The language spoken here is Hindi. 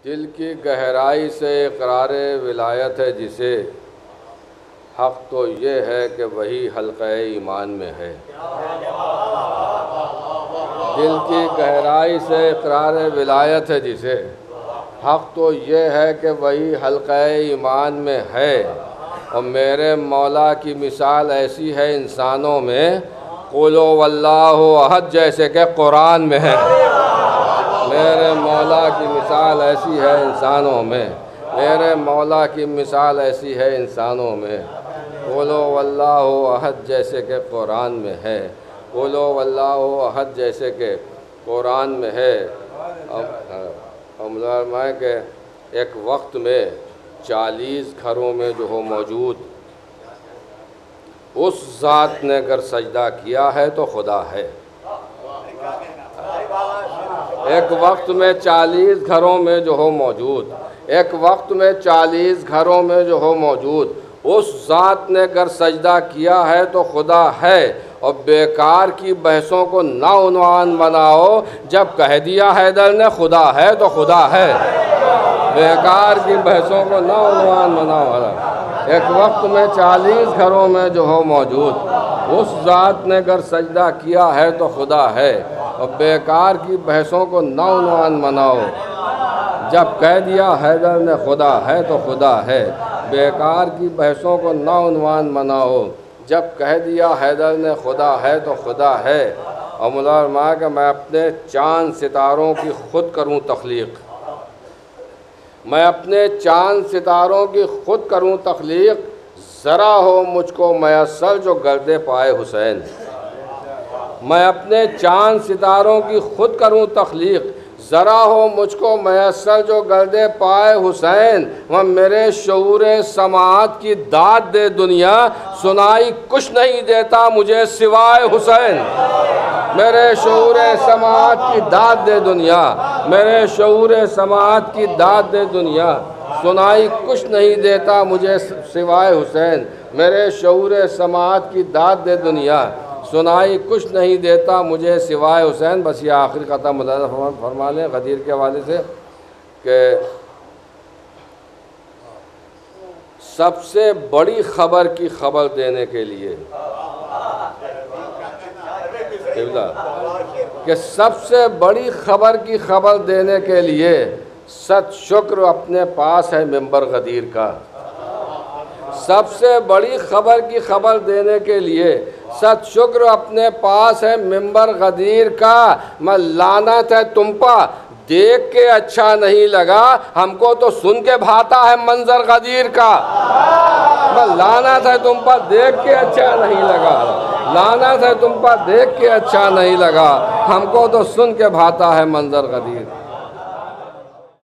दिल की गहराई से इकरार विलायत है जिसे, हक़ तो ये है कि वही हल्क़े ईमान में है। दिल की गहराई से इकरार विलायत है जिसे, हक़ तो ये है कि वही हल्क़े ईमान में है। और मेरे मौला की मिसाल ऐसी है इंसानों में, क़ुल वल्लाहु अहद जैसे कि कुरान में है। मेरे मौला की मिसाल ऐसी है इंसानों में, मेरे मौला की मिसाल ऐसी है इंसानों में। क़ुल वल्लाहु अहद जैसे कि कुरान में है, क़ुल वल्लाहु अहद जैसे कि कुरान में है। फरमाया कि एक वक्त में 40 घरों में जो हो मौजूद, उस ज़ात ने अगर सजदा किया है तो खुदा है। एक वक्त में 40 घरों में जो हो मौजूद, एक वक्त में 40 घरों में जो हो मौजूद, उस ज़ात ने अगर सजदा किया है तो खुदा है। और बेकार की बहसों को ना उन्वान बनाओ, जब कह दिया हैदर ने खुदा है तो खुदा है। बेकार की बहसों को ना उन्वान बनाओ। एक वक्त में 40 घरों में जो हो मौजूद, उस ज़ात ने अगर सजदा किया है तो खुदा है। और बेकार की बहसों को ना उन्वान बनाओ, जब कह दिया हैदर ने खुदा है तो खुदा है। बेकार की बहसों को ना उन्वान बनाओ, जब कह दिया हैदर ने खुदा है तो खुदा है। और मुल्ला फरमाया कि मैं अपने चाँद सितारों की ख़ुद करूँ तख्लीक़, मैं अपने चाँद सितारों की ख़ुद करूँ तख्लीक़, ज़रा हो मुझको मैसर जो गर्दे पाए हुसैन। मैं अपने चाँद सितारों की ख़ुद करूँ तख्लीक़, ज़रा हो मुझको मैसर जो गर्दे पाए हुसैन। वह मेरे शऊर समाअत की दाद दे दुनिया, सुनाई कुछ नहीं देता मुझे सिवाय हुसैन। मेरे शऊर समाअत की दाद दे दुनिया, मेरे शऊर समाअत की दाद दे दुनिया, सुनाई कुछ नहीं देता मुझे सिवाय हुसैन। मेरे शऊर समाअत की दाद दे दुनिया, सुनाई कुछ नहीं देता मुझे सिवाय हुसैन। बस ये आखिरी ख़त्म मुलाज़ा फरमा लें गदीर के हवाले से कि सबसे बड़ी ख़बर की ख़बर देने के लिए, कि सबसे बड़ी ख़बर की ख़बर देने के लिए सत शुक्र अपने पास है मिंबर गदीर का। सबसे बड़ी ख़बर की ख़बर देने के लिए सत शुक्र अपने पास है मिंबर गदीर का। मैं लानत है तुम पर, देख के अच्छा नहीं लगा, हमको तो सुन के भाता है मंजर गदीर का। मैं लानत है तुम पर, देख के अच्छा नहीं लगा, लानत है तुम पर, देख के अच्छा नहीं लगा, हमको तो सुन के भाता है मंजर गदीर।